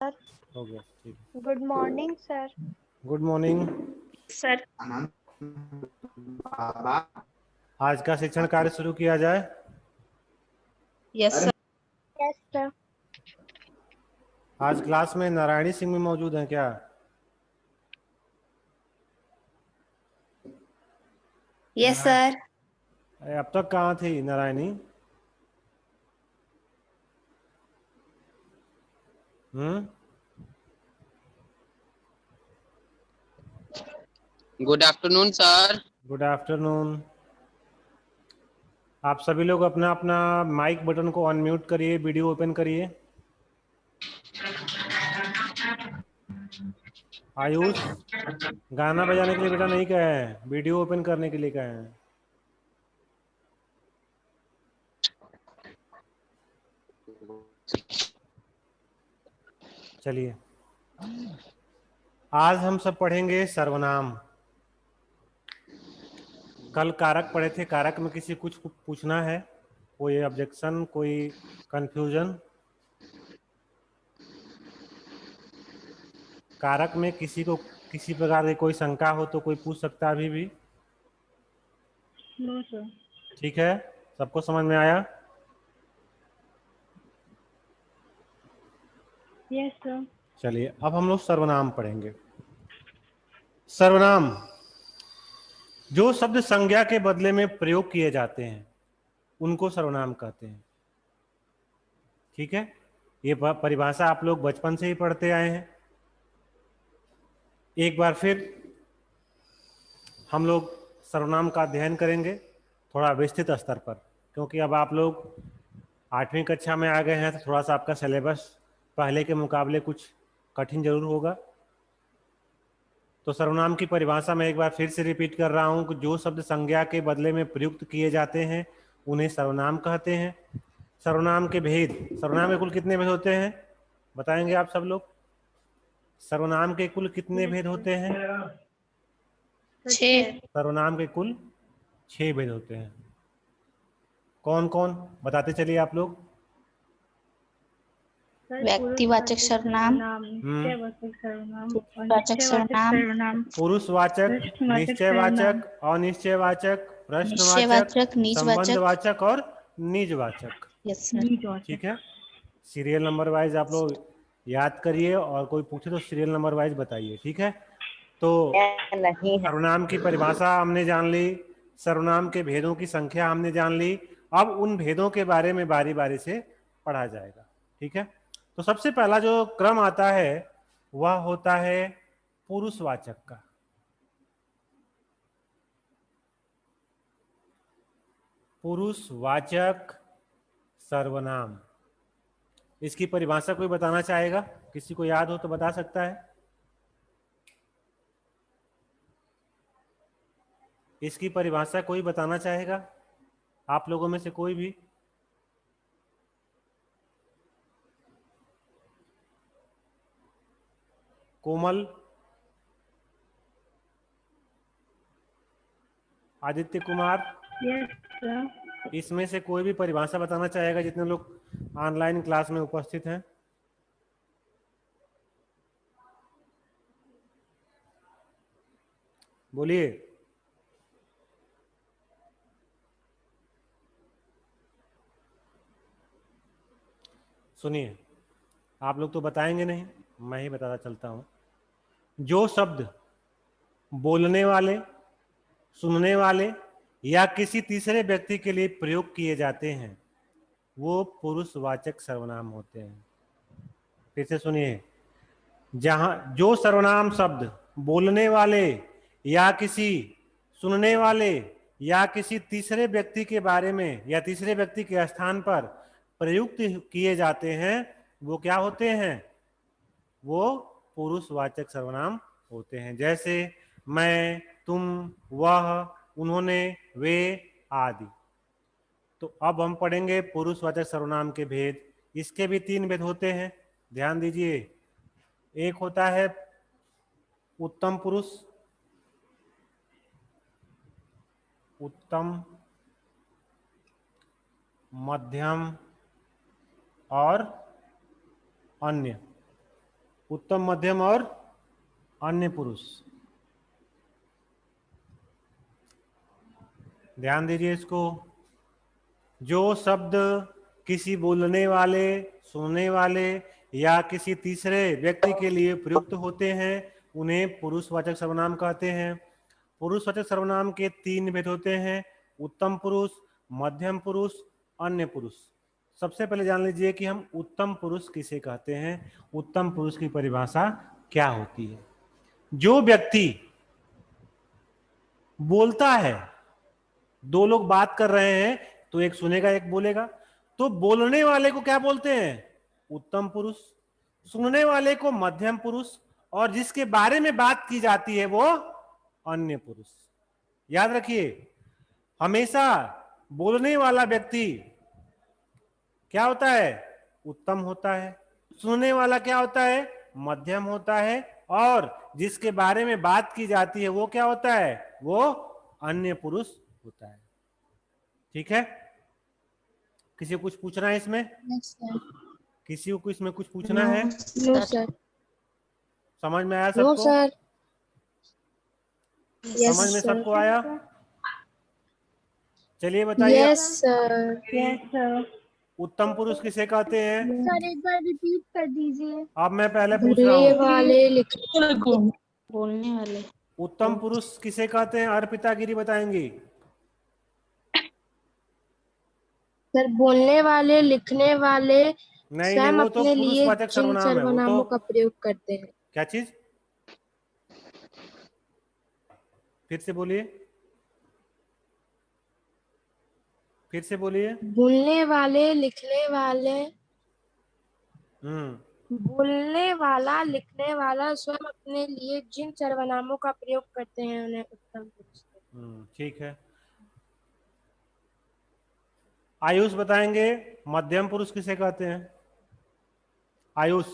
Sir, हो गया, ठीक। Good morning sir. Good morning. Sir, आज का शिक्षण कार्य शुरू किया जाए। Yes sir. Yes sir. आज क्लास में नारायणी सिंह भी मौजूद हैं क्या? Yes sir. अरे अब तक कहाँ थी नारायणी? हम्म। Good afternoon sir. Good afternoon. आप सभी लोग अपना अपना माइक बटन को अनम्यूट करिए, वीडियो ओपन करिए। आयुष, गाना बजाने के लिए बेटा नहीं कहे हैं, वीडियो ओपन करने के लिए कहे हैं। चलिए, आज हम सब पढ़ेंगे सर्वनाम। कल कारक पढ़े थे, कारक में किसी कुछ पूछना है? कोई ऑब्जेक्शन, कोई कंफ्यूजन? कारक में किसी को किसी प्रकार की कोई शंका हो तो कोई पूछ सकता है अभी भी। No sir. ठीक है, सबको समझ में आया? Yes sir. चलिए, अब हम लोग सर्वनाम पढ़ेंगे। सर्वनाम जो शब्द संज्ञा के बदले में प्रयोग किए जाते हैं उनको सर्वनाम कहते हैं। ठीक है, ये परिभाषा आप लोग बचपन से ही पढ़ते आए हैं। एक बार फिर हम लोग सर्वनाम का अध्ययन करेंगे थोड़ा विस्तृत स्तर पर, क्योंकि अब आप लोग 8वीं कक्षा में आ गए हैं तो थोड़ा सा आपका सिलेबस पहले के मुकाबले कुछ कठिन जरूर होगा। तो सर्वनाम की परिभाषा मैं एक बार फिर से रिपीट कर रहा हूं कि जो शब्द संज्ञा के बदले में प्रयुक्त किए जाते हैं उन्हें सर्वनाम कहते हैं। सर्वनाम के भेद, सर्वनाम के कुल कितने भेद होते हैं बताएंगे आप सब लोग? सर्वनाम के कुल कितने भेद होते हैं? 6। सर्वनाम के कुल 6 भेद होते हैं। कौन कौन बताते चलिए आप लोग। व्यक्तिवाचक सर्वनाम, निश्चयवाचक सर्वनाम, वाचक सर्वनाम, पुरुषवाचक, निश्चयवाचक, अनिश्चयवाचक, प्रश्नवाचक, निश्चयवाचक, निजवाचक। संबंधवाचक और निजवाचक। Yes sir. ठीक है, सीरियल नंबर वाइज आप लोग याद करिए और कोई पूछे तो सीरियल नंबर वाइज बताइए। ठीक है, तो सर्वनाम की परिभाषा हमने जान ली, सर्वनाम के भेदों की संख्या हमने जान ली। अब उन भेदों के बारे में बारी बारी से पढ़ा जाएगा। ठीक है, तो सबसे पहला जो क्रम आता है वह होता है पुरुषवाचक का। पुरुषवाचक सर्वनाम, इसकी परिभाषा कोई बताना चाहेगा? किसी को याद हो तो बता सकता है। इसकी परिभाषा कोई बताना चाहेगा आप लोगों में से कोई भी? कोमल, आदित्य कुमार, यस सर। इसमें से कोई भी परिभाषा बताना चाहेगा जितने लोग ऑनलाइन क्लास में उपस्थित हैं? बोलिए। सुनिए, आप लोग तो बताएंगे नहीं, मैं ही बताता चलता हूं। जो शब्द बोलने वाले, सुनने वाले या किसी तीसरे व्यक्ति के लिए प्रयोग किए जाते हैं वो पुरुषवाचक सर्वनाम होते हैं। फिर से सुनिए, जहां जो सर्वनाम शब्द बोलने वाले या किसी सुनने वाले या किसी तीसरे व्यक्ति के बारे में या तीसरे व्यक्ति के स्थान पर प्रयुक्त किए जाते हैं वो क्या होते हैं? वो पुरुषवाचक सर्वनाम होते हैं। जैसे मैं, तुम, वह, उन्होंने, वे आदि। तो अब हम पढ़ेंगे पुरुषवाचक सर्वनाम के भेद। इसके भी 3 भेद होते हैं, ध्यान दीजिए। एक होता है उत्तम पुरुष, उत्तम, मध्यम और अन्य। उत्तम, मध्यम और अन्य पुरुष। ध्यान दीजिए इसको। जो शब्द किसी बोलने वाले, सुनने वाले या किसी तीसरे व्यक्ति के लिए प्रयुक्त होते हैं उन्हें पुरुषवाचक सर्वनाम कहते हैं। पुरुषवाचक सर्वनाम के 3 भेद होते हैं, उत्तम पुरुष, मध्यम पुरुष, अन्य पुरुष। सबसे पहले जान लीजिए कि हम उत्तम पुरुष किसे कहते हैं, उत्तम पुरुष की परिभाषा क्या होती है। जो व्यक्ति बोलता है, 2 लोग बात कर रहे हैं तो एक सुनेगा एक बोलेगा, तो बोलने वाले को क्या बोलते हैं, उत्तम पुरुष, सुनने वाले को मध्यम पुरुष, और जिसके बारे में बात की जाती है वो अन्य पुरुष। याद रखिए, हमेशा बोलने वाला व्यक्ति क्या होता है, उत्तम होता है, सुनने वाला क्या होता है, मध्यम होता है, और जिसके बारे में बात की जाती है वो क्या होता है, वो अन्य पुरुष होता है। ठीक है, किसी को कुछ पूछना है इसमें? किसी को इसमें कुछ पूछना है? No sir. समझ में आया सबको? सर। समझ में सबको आया? चलिए बताइए। Yes sir. Yes sir. उत्तम पुरुष किसे कहते हैं? सर एक बार रिपीट कर दीजिए। अब मैं पहले पूछ रहा हूँ, बोलने वाले। उत्तम पुरुष किसे कहते हैं? अर्पिता गिरी बताएंगी। सर बोलने वाले, लिखने वाले, नहीं, स्वयं वो तो अपने लिए पुरुषवाचक जिन सर्वनाम है, वो सर्वनामों तो का प्रयोग करते हैं। क्या चीज? फिर से बोलिए, फिर से बोलिए। बोलने वाले, लिखने वाले, हम्म, बोलने वाला, लिखने वाला स्वयं अपने लिए जिन सर्वनामों का प्रयोग करते हैं उन्हें उत्तम पुरुष कहते हैं। ठीक है। आयुष बताएंगे, मध्यम पुरुष किसे कहते हैं? आयुष।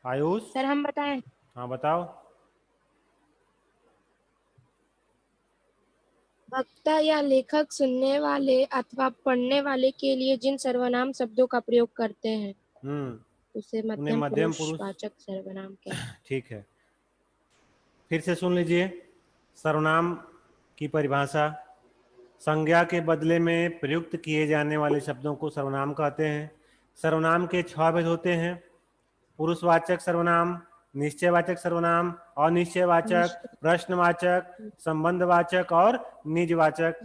आयुष। सर हम बताएं? हाँ बताओ। वक्ता या लेखक सुनने वाले अथवा पढ़ने वाले के लिए जिन सर्वनाम शब्दों का प्रयोग करते हैं उसे उन्हें मध्यम मध्यम पुरुष पुरुष। वाचक सर्वनाम कहते हैं। ठीक है, फिर से सुन लीजिए सर्वनाम की परिभाषा। संज्ञा के बदले में प्रयुक्त किए जाने वाले शब्दों को सर्वनाम कहते हैं। सर्वनाम के 6 भेद होते हैं, पुरुषवाचक सर्वनाम, निश्चयवाचक सर्वनाम, अनिश्चयवाचक, प्रश्नवाचक, संबंधवाचक और निजवाचक।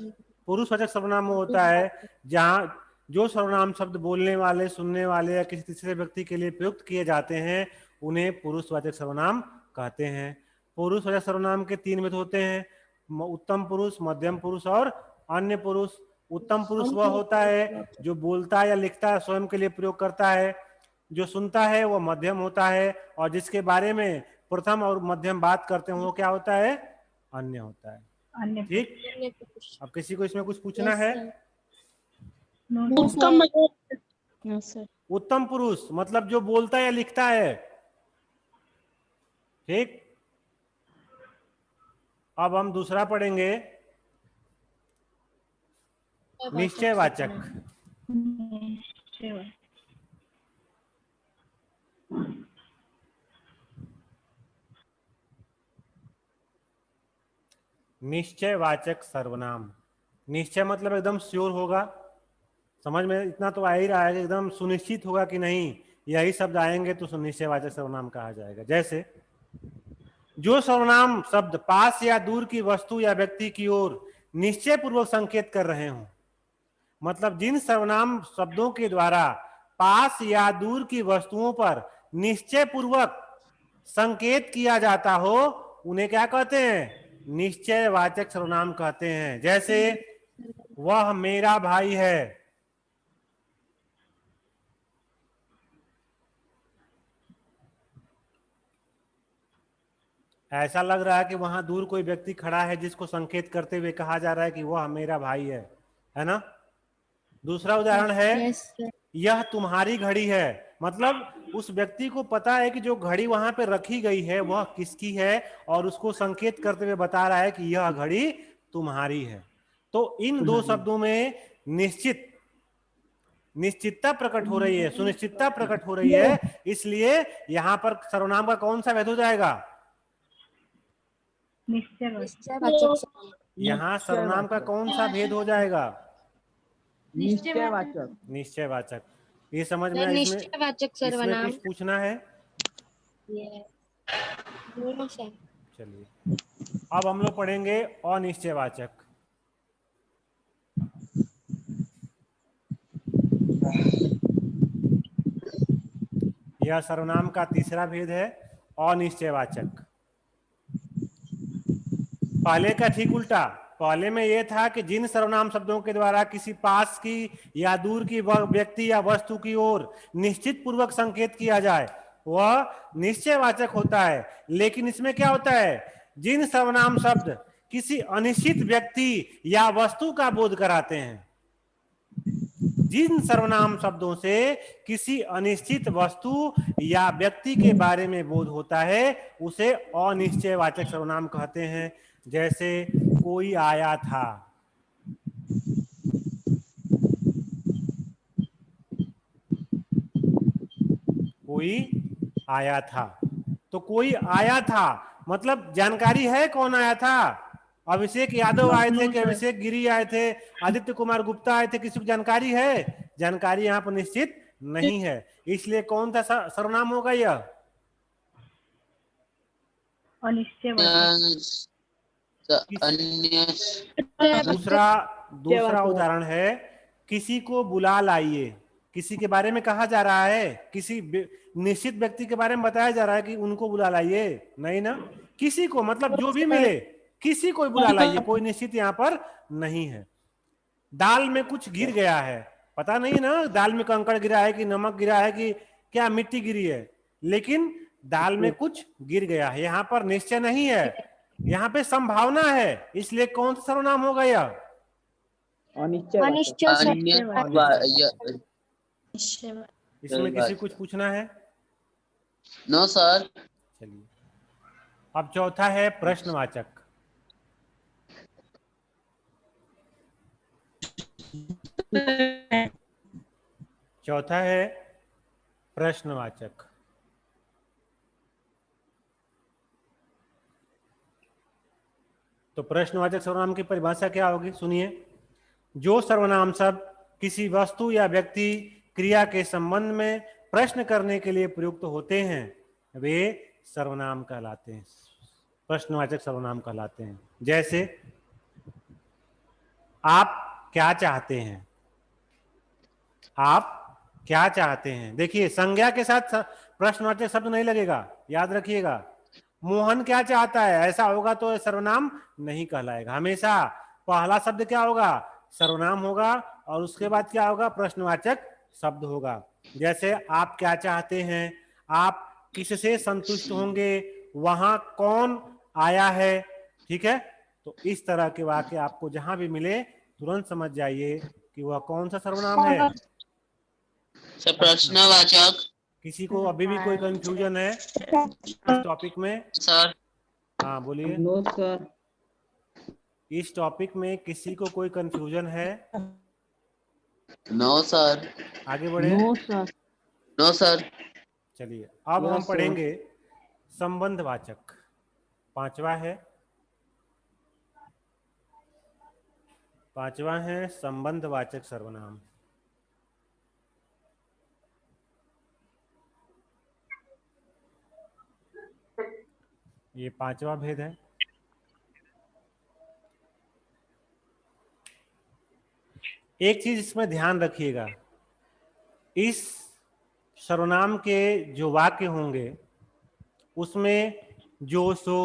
पुरुषवाचक सर्वनाम वो होता है जहां जो सर्वनाम शब्द बोलने वाले, सुनने वाले या किसी तीसरे व्यक्ति के लिए प्रयुक्त किए जाते हैं उन्हें पुरुषवाचक सर्वनाम कहते हैं। पुरुषवाचक सर्वनाम के 3 भेद होते हैं, उत्तम पुरुष, मध्यम पुरुष और अन्य पुरुष। उत्तम पुरुष वह होता है जो बोलता या लिखता है, स्वयं के लिए प्रयोग करता है। जो सुनता है वो मध्यम होता है, और जिसके बारे में प्रथम और मध्यम बात करते हैं वो क्या होता है, अन्य होता है। अन्य। ठीक, अब किसी को इसमें कुछ पूछना है? उत्तम पुरुष मतलब जो बोलता या लिखता है। ठीक, अब हम दूसरा पढ़ेंगे, निश्चयवाचक। निश्चयवाचक सर्वनाम। निश्चय मतलब एकदम श्योर होगा, समझ में इतना तो आ ही रहा है, एकदम सुनिश्चित होगा कि नहीं यही शब्द आएंगे तो निश्चयवाचक सर्वनाम कहा जाएगा। जैसे जो सर्वनाम शब्द पास या दूर की वस्तु या व्यक्ति की ओर निश्चय पूर्वक संकेत कर रहे हों, मतलब जिन सर्वनाम शब्दों के द्वारा पास या दूर की वस्तुओं पर निश्चय पूर्वक संकेत किया जाता हो उन्हें क्या कहते हैं, निश्चयवाचक सर्वनाम कहते हैं। जैसे वह मेरा भाई है, ऐसा लग रहा है कि वहां दूर कोई व्यक्ति खड़ा है जिसको संकेत करते हुए कहा जा रहा है कि वह मेरा भाई है ना। दूसरा उदाहरण है, यह तुम्हारी घड़ी है, मतलब उस व्यक्ति को पता है कि जो घड़ी वहां पे रखी गई है वह किसकी है, और उसको संकेत करते हुए बता रहा है कि यह घड़ी तुम्हारी है। तो इन 2 शब्दों में निश्चित निश्चितता प्रकट हो रही है, सुनिश्चितता प्रकट हो रही है, इसलिए यहां पर सर्वनाम का कौन सा भेद हो जाएगा? निश्चयवाचक। निश्चयवाचक सर्वनाम। यहाँ सर्वनाम का कौन सा भेद हो जाएगा? निश्चयवाचक। निश्चयवाचक। ये समझ में सर, आया? इसमें निश्चयवाचक इसमें सर्वनाम कुछ पूछना है? दोनों सर। चलिए अब हम लोग पढ़ेंगे अनिश्चयवाचक। यह सर्वनाम का तीसरा भेद है, अनिश्चयवाचक। पहले का ठीक उल्टा। पहले में यह था कि जिन सर्वनाम शब्दों के द्वारा किसी पास की या दूर की व्यक्ति या वस्तु की ओर निश्चित पूर्वक संकेत किया जाए वह निश्चयवाचक होता है। लेकिन इसमें क्या होता है? जिन सर्वनाम शब्द किसी अनिश्चित व्यक्ति या वस्तु का बोध कराते हैं, जिन सर्वनाम शब्दों से किसी अनिश्चित वस्तु या व्यक्ति के बारे में बोध होता है उसे अनिश्चयवाचक सर्वनाम कहते हैं। जैसे कोई आया था, कोई आया था। तो कोई आया था मतलब जानकारी है कौन आया था? अभिषेक यादव आए थे कि अभिषेक गिरी आए थे, आदित्य कुमार गुप्ता आए थे? किसी को जानकारी है? जानकारी यहाँ पर निश्चित नहीं है, इसलिए कौन सा सर्वनाम होगा? यह अनिश्चयवाचक। दूसरा उदाहरण है, किसी को बुला लाइए। किसी के बारे में कहा जा रहा है, किसी निश्चित व्यक्ति के बारे में बताया जा रहा है कि उनको बुला लाइए, नहीं ना? किसी को मतलब जो भी मिले, किसी को बुला लाइए, कोई निश्चित यहाँ पर नहीं है। दाल में कुछ गिर गया है, पता नहीं ना दाल में कंकड़ गिरा है कि नमक गिरा है कि क्या मिट्टी गिरी है, लेकिन दाल में कुछ गिर गया है। यहाँ पर निश्चय नहीं है, यहाँ पे संभावना है, इसलिए कौन सा सर्वनाम होगा? यह इसमें किसी कुछ पूछना है? No sir. चलिए अब चौथा है प्रश्नवाचक। चौथा है प्रश्नवाचक। तो प्रश्नवाचक सर्वनाम की परिभाषा क्या होगी? सुनिए। जो सर्वनाम शब्द किसी वस्तु या व्यक्ति क्रिया के संबंध में प्रश्न करने के लिए प्रयुक्त होते हैं वे सर्वनाम कहलाते हैं, प्रश्नवाचक सर्वनाम कहलाते हैं। जैसे आप क्या चाहते हैं? आप क्या चाहते हैं? देखिए संज्ञा के साथ प्रश्नवाचक शब्द नहीं लगेगा, याद रखिएगा। मोहन क्या चाहता है, ऐसा होगा तो सर्वनाम नहीं कहलाएगा। हमेशा पहला शब्द क्या होगा? सर्वनाम होगा, और उसके बाद क्या होगा? प्रश्नवाचक शब्द होगा। जैसे आप क्या चाहते हैं, आप किससे संतुष्ट होंगे, वहां कौन आया है, ठीक है? तो इस तरह के वाक्य आपको जहां भी मिले तुरंत समझ जाइए कि वह कौन सा सर्वनाम है। सर प्रश्नवाचक। किसी को अभी भी कोई कंफ्यूजन है इस टॉपिक में? सर हाँ बोलिए। No sir. इस टॉपिक में किसी को कोई कंफ्यूजन है? No sir. आगे बढ़े। No sir. No sir. चलिए अब हम पढ़ेंगे संबंधवाचक। पांचवा है संबंधवाचक सर्वनाम। ये पांचवा भेद है। एक चीज इसमें ध्यान रखिएगा, इस सर्वनाम के जो वाक्य होंगे उसमें जो सो,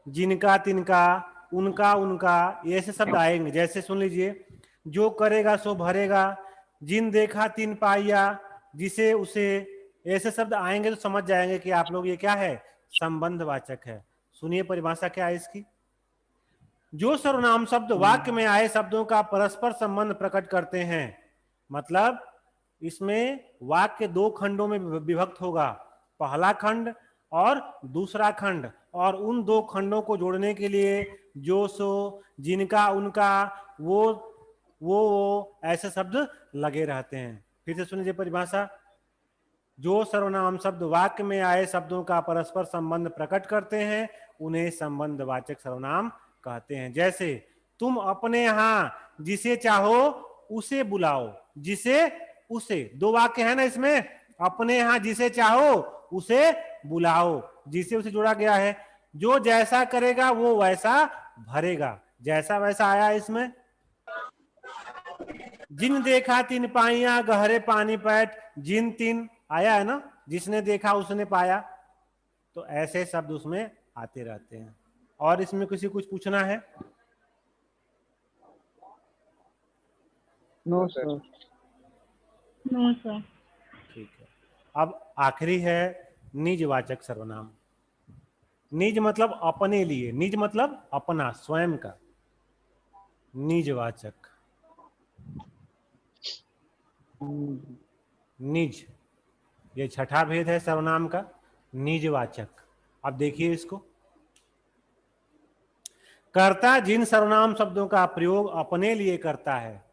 जिनका तिनका, उनका उनका, ये ऐसे शब्द आएंगे। जैसे सुन लीजिए, जो करेगा सो भरेगा, जिन देखा तिन पाया, जिसे उसे, ऐसे शब्द आएंगे तो समझ जाएंगे कि आप लोग ये क्या है? संबंधवाचक है। सुनिए परिभाषा क्या है इसकी। जो सर्वनाम शब्द वाक्य में आए शब्दों का परस्पर संबंध प्रकट करते हैं, मतलब इसमें वाक्य दो खंडों में विभक्त होगा, पहला खंड और दूसरा खंड, और उन दो खंडों को जोड़ने के लिए जो सो, जिनका, उनका, वो वो ऐसे शब्द लगे रहते हैं। फिर से सुनिए परिभाषा। जो सर्वनाम शब्द वाक्य में आए शब्दों का परस्पर संबंध प्रकट करते हैं उन्हें संबंधवाचक सर्वनाम कहते हैं। जैसे तुम अपने यहाँ जिसे चाहो उसे बुलाओ, जिसे उसे, दो वाक्य है ना इसमें, अपने यहाँ जिसे चाहो उसे बुलाओ, जिसे उसे जोड़ा गया है। जो जैसा करेगा वो वैसा भरेगा, जैसा वैसा आया इसमें। जिन देखा तीन पाइया गहरे पानी पैठ, जिन तीन आया है ना, जिसने देखा उसने पाया, तो ऐसे शब्द उसमें आते रहते हैं। और इसमें किसी कुछ पूछना है? No sir. No sir. ठीक है। अब आखिरी है निजवाचक सर्वनाम। निज मतलब अपने लिए, निज मतलब अपना, स्वयं का। निजवाचक, निज, ये छठा भेद है सर्वनाम का, निजवाचक। अब देखिए इसको। कर्ता जिन सर्वनाम शब्दों का प्रयोग अपने लिए करता है,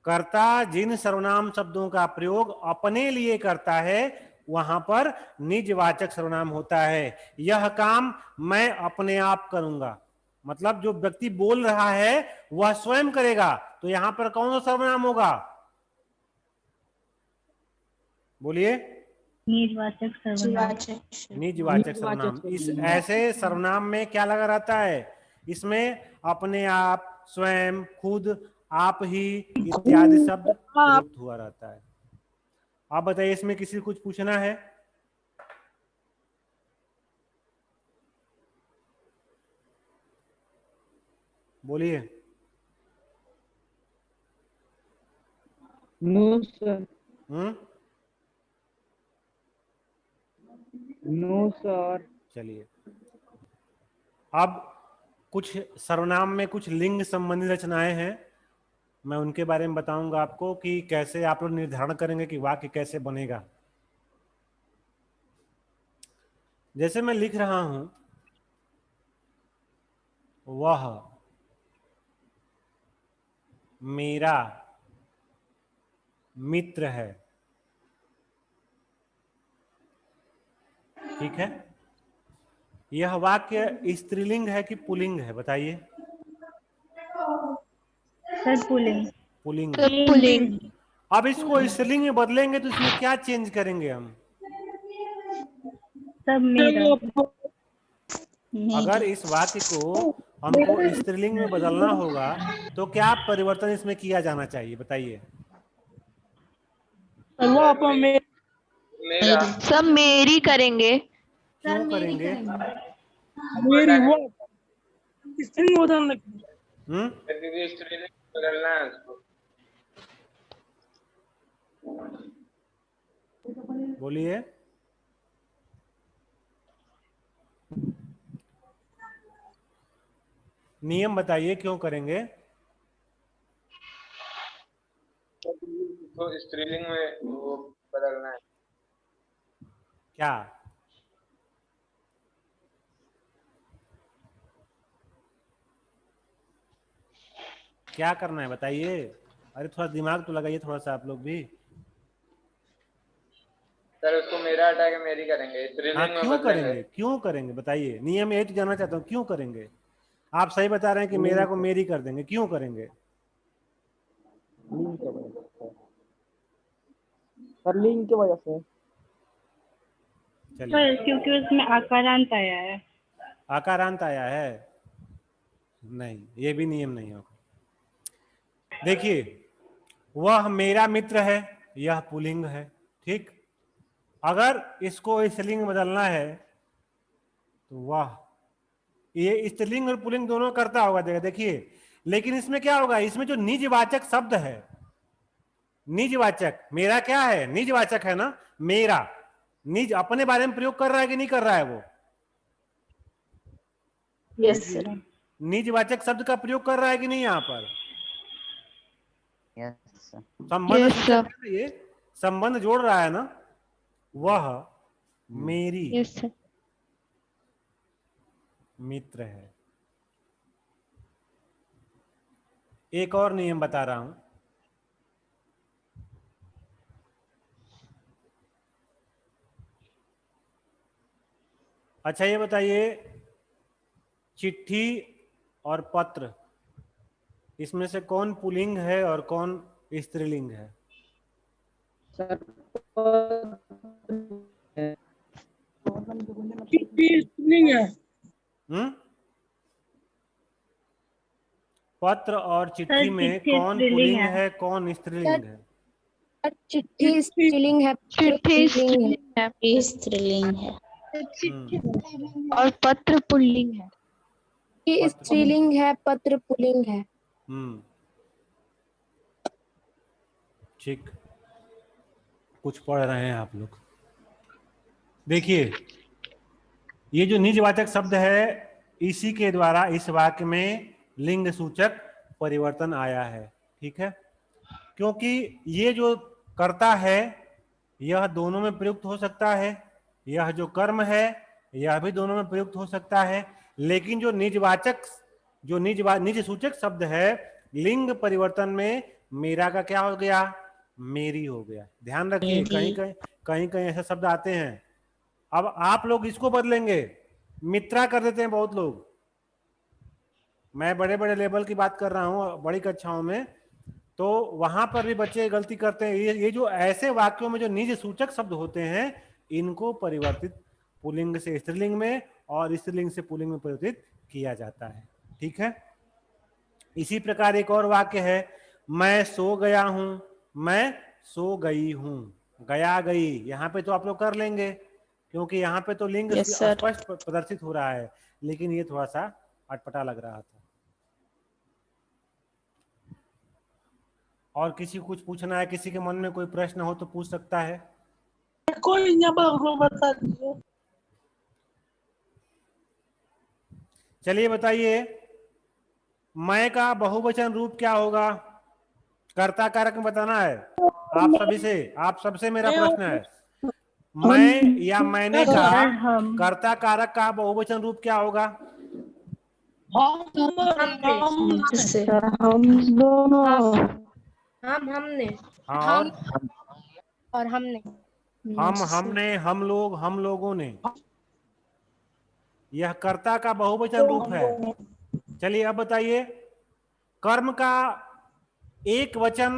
कर्ता जिन सर्वनाम शब्दों का प्रयोग अपने लिए करता है वहां पर निजवाचक सर्वनाम होता है। यह काम मैं अपने आप करूंगा, मतलब जो व्यक्ति बोल रहा है वह स्वयं करेगा, तो यहां पर कौन सा सर्वनाम होगा? बोलिए। निजवाचक सर्वनाम। निजवाचक सर्वनाम। इस ऐसे सर्वनाम में क्या लगा रहता है? इसमें अपने आप, स्वयं, खुद, आप ही इत्यादि शब्द प्रयुक्त हुआ रहता है। आप बताइए इसमें किसी को कुछ पूछना है? बोलिए। No sir. No sir. चलिए, अब कुछ सर्वनाम में कुछ लिंग संबंधी रचनाएं हैं, मैं उनके बारे में बताऊंगा आपको कि कैसे आप लोग निर्धारण करेंगे कि वाक्य कैसे बनेगा। जैसे मैं लिख रहा हूं, वह मेरा मित्र है, ठीक है। यह वाक्य स्त्रीलिंग है कि पुल्लिंग है? बताइए। Sir pulling. पुल्लिंग। पुलिंग। अब इसको स्त्रीलिंग में बदलेंगे तो इसमें क्या चेंज करेंगे हम? सब मेरा। अगर इस वाक्य को हमको स्त्रीलिंग में बदलना होगा तो क्या परिवर्तन इसमें किया जाना चाहिए? बताइए। सब मेरी करेंगे। क्यों करेंगे? मेरी वो हम्म, बोलिए। नियम बताइए क्यों करेंगे? तो स्त्रीलिंग में वो बदलना है। क्या? क्या करना है बताइए? अरे थोड़ा दिमाग तो लगाइए थोड़ा सा आप लोग भी। सर उसको मेरा हटा के मेरी करेंगे, स्त्रीलिंग हाँ, में क्यों बदलेंगे। करेंगे? क्यों करेंगे बताइए? नियम यही तो जानना चाहता हूँ, क्यों करेंगे? आप सही बता रहे हैं कि मेरा को मेरी कर देंगे, क्यों करेंगे? लिंक की वजह से सर, लिंक की वजह से। चलिए। सर क्योंकि उसमें आकारांत आया है। आकारांत आया है? नहीं, ये भी नियम नहीं होगा। देखिए, वह मेरा मित्र है, यह पुल्लिंग है, ठीक। अगर इसको स्त्रीलिंग में बदलना है तो वह, ये स्त्रीलिंग और पुल्लिंग दोनों करता होगा, देखिए। लेकिन इसमें क्या होगा? इसमें जो निजवाचक शब्द है, निजवाचक, मेरा क्या है? निजवाचक है ना, मेरा। निज अपने बारे में प्रयोग कर रहा है कि नहीं कर रहा है वो? Yes sir. निजवाचक शब्द का प्रयोग कर रहा है कि नहीं यहाँ पर? यस संबंध Yes, सूचक है ना, ये संबंध जोड़ रहा है ना। वह मेरी यस सर। मित्र है। एक और नियम बता रहा हूं। अच्छा ये बताइए, चिट्ठी और पत्र, इसमें से कौन पुल्लिंग है और कौन स्त्रीलिंग है? सर पत्र और चिट्ठी में चिट्ठी कौन स्त्रीलिंग पुल्लिंग है। है, कौन स्त्रीलिंग है? चिट्ठी स्त्रीलिंग है, चिट्ठी स्त्रीलिंग है। स्त्रीलिंग है और पत्र पुल्लिंग है। चिट्ठी स्त्रीलिंग है, पत्र पुल्लिंग है। ठीक, कुछ पढ़ रहे हैं आप लोग। देखिए, ये जो निजवाचक शब्द है, इसी के द्वारा इस वाक्य में लिंग सूचक परिवर्तन आया है। ठीक है, क्योंकि ये जो कर्ता है यह दोनों में प्रयुक्त हो सकता है, यह जो कर्म है यह भी दोनों में प्रयुक्त हो सकता है, लेकिन जो निजवाचक, जो निज सूचक शब्द है, लिंग परिवर्तन में मेरा का क्या हो गया? मेरी हो गया। ध्यान रखिए, कहीं कहीं ऐसे शब्द आते हैं। अब आप लोग इसको बदलेंगे, मित्रा कर देते हैं बहुत लोग। मैं बड़े बड़े लेवल की बात कर रहा हूँ, बड़ी कक्षाओं में, तो वहां पर भी बच्चे गलती करते हैं। ये जो ऐसे वाक्यों में जो निज सूचक शब्द होते हैं, इनको परिवर्तित पुल्लिंग से स्त्रीलिंग में और स्त्रीलिंग से पुल्लिंग में परिवर्तित किया जाता है। ठीक है, इसी प्रकार एक और वाक्य है, मैं सो गया हूं, मैं सो गई हूं। गया गई यहाँ पे तो आप लोग कर लेंगे, क्योंकि यहाँ पे तो लिंग स्पष्ट प्रदर्शित हो रहा है, लेकिन ये थोड़ा सा अटपटा लग रहा था। और किसी को कुछ पूछना है, किसी के मन में कोई प्रश्न हो तो पूछ सकता है। कोई बता दीजिए। चलिए बताइए, मैं का बहुवचन रूप क्या होगा? कर्ता कारक में बताना है आप सबसे मेरा प्रश्न है। मैं या मैंने का कर्ता कारक का बहुवचन रूप क्या होगा? हम दोनों, हमने, हाँ, और हमने, हमने, हम लोग, हम लोगों ने, यह कर्ता का बहुवचन रूप है। चलिए अब बताइए, कर्म का एक वचन,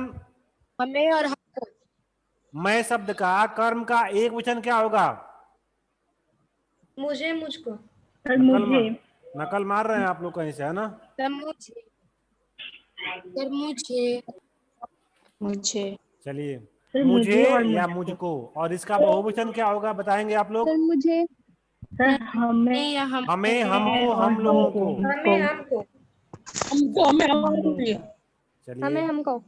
हमें और हमको। मैं शब्द का कर्म का एक वचन क्या होगा? मुझे, मुझको, मुझे, नकल मार रहे हैं आप लोग कहीं से, है ना? मुझे, मुझे, चलिए, मुझे या मुझको, और इसका बहुवचन क्या होगा बताएंगे आप लोग? मुझे, हमें या हम, हमें, हमको, हम लोगों को। हमें, हमको, चलिए, हमें, हमको।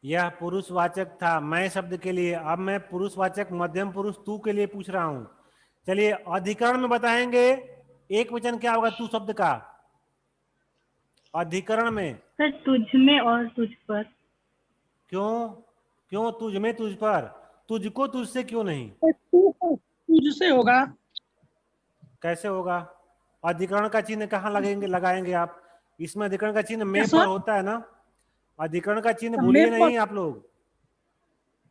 यह पुरुषवाचक था मैं शब्द के लिए। अब मैं पुरुषवाचक मध्यम पुरुष तू के लिए पूछ रहा हूं। चलिए, अधिकरण में बताएंगे एक वचन क्या होगा तू शब्द का? अधिकरण में सर तुझ में और तुझ पर। क्यों? क्यों तुझ में तुझ पर? तुझको तुझसे क्यों नहीं? तुझसे होगा। कैसे होगा? अधिकरण का चिन्ह कहाँ लगाएंगे आप? इसमें अधिकरण का चिन्ह में पर होता है ना? अधिकरण का चिन्ह भूलिए नहीं आप लोग।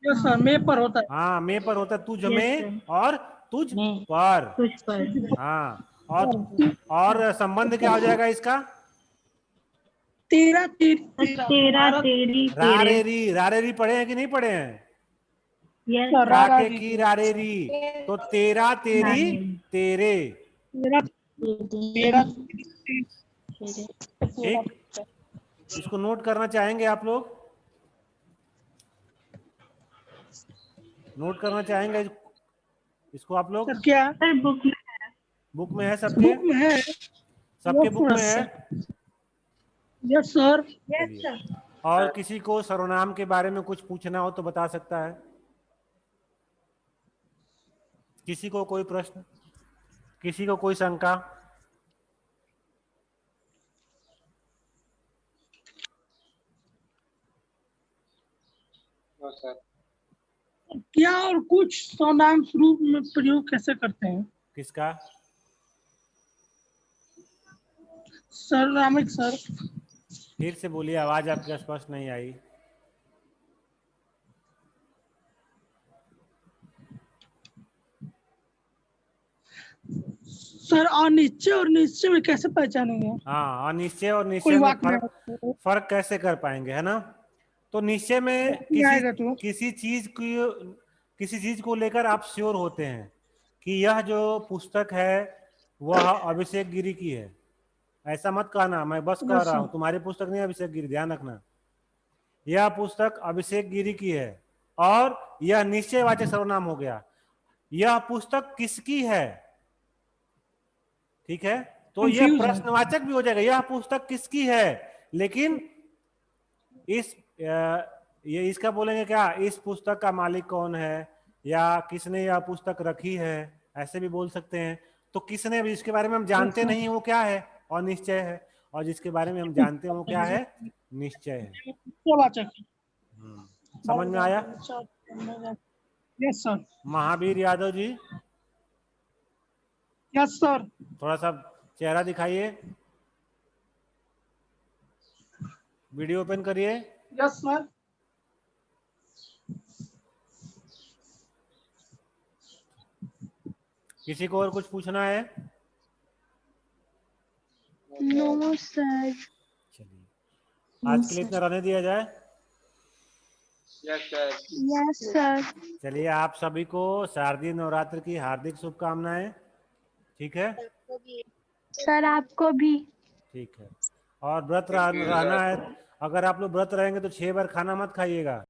सर में पर होता है। हाँ, में पर होता है, तुझ में और तुझ पर। तुझ पर। हाँ, और संबंध क्या हो जाएगा इसका? तेरा तेरा, तेरी, रारेरी। रारेरी पढ़े हैं कि नहीं पढ़े हैं? काके की रारेरी, तो तेरा, तेरी, तेरे। ठीक, इसको नोट करना चाहेंगे आप लोग? नोट करना चाहेंगे इसको आप लोग? क्या बुक में है सबके? सबके बुक में है? Yes sir. और किसी को सर्वनाम के बारे में कुछ पूछना हो तो बता सकता है। किसी को कोई प्रश्न, किसी को कोई शंका? क्या और कुछ सर्वनाम रूप में प्रयोग कैसे करते हैं? किसका? Sir Ramik sir. फिर से बोलिए, आवाज आपकी स्पष्ट नहीं आई। सर अनिश्चय और निश्चय में कैसे पहचानेंगे? हाँ, अनिश्चय और निश्चय कोई में वाक्य फर्क कैसे कर पाएंगे, है ना? तो निश्चय में आएगा तो किसी चीज को लेकर आप श्योर होते हैं कि यह जो पुस्तक है वह अभिषेक गिरी की है। ऐसा मत कहना मैं बस कह रहा हूं, तुम्हारी पुस्तक नहीं अभिषेक गिरी, ध्यान रखना। यह पुस्तक अभिषेक गिरी की है और यह निश्चयवाचक सर्वनाम हो गया। यह पुस्तक किसकी है, ठीक है? तो यह Confused है। प्रश्नवाचक भी हो जाएगा, यह पुस्तक किसकी है। लेकिन ये इसका बोलेंगे क्या, इस पुस्तक का मालिक कौन है, या किसने यह पुस्तक रखी है, ऐसे भी बोल सकते हैं। तो किसने भी, जिसके बारे में हम जानते नहीं वो क्या है, और निश्चय है, और जिसके बारे में हम जानते हैं वो क्या है, निश्चय है। निश्चयवाचक। समझ में आया? Yes sir. Mahavir Yadav ji, yes sir. थोड़ा सा चेहरा दिखाइए, वीडियो ओपन करिए। Yes sir. किसी को और कुछ पूछना है? No sir. चलिए, आज के लिए इतना रहने दिया जाए। Yes sir. Yes sir. चलिए, आप सभी को शारदीय नवरात्र की हार्दिक शुभकामनाएं, ठीक है? सर आपको भी। ठीक है, और व्रत रहना है। अगर आप लोग व्रत रहेंगे तो 6 बार खाना मत खाइएगा।